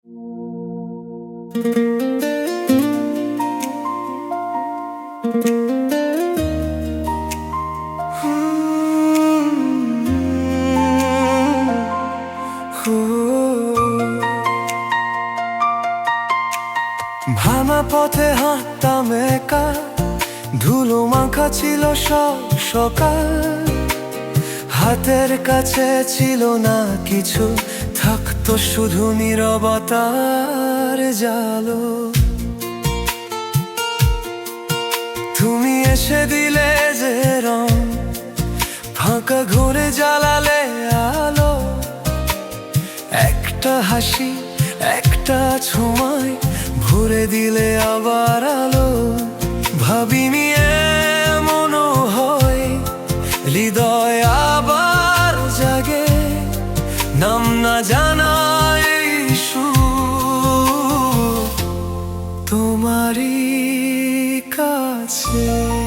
ভাঙা পথে হাঁটতাম একা, ধুলো মাখা ছিল সব সকাল। হাতের কাছে ছিল না কিছু, থাকতো শুধু নীরবতার জালো। তুমি এসে দিলে যে রং, ফাঁকা ঘুরে জ্বালালে আলো। একটা হাসি, একটা ছোঁয়ায় ভরে দিলে আবার আলো। ভাবিনি এমনও হয়, হৃদয় আবার জাগে। নাম না জানা এই সুর তোমারই কাছে।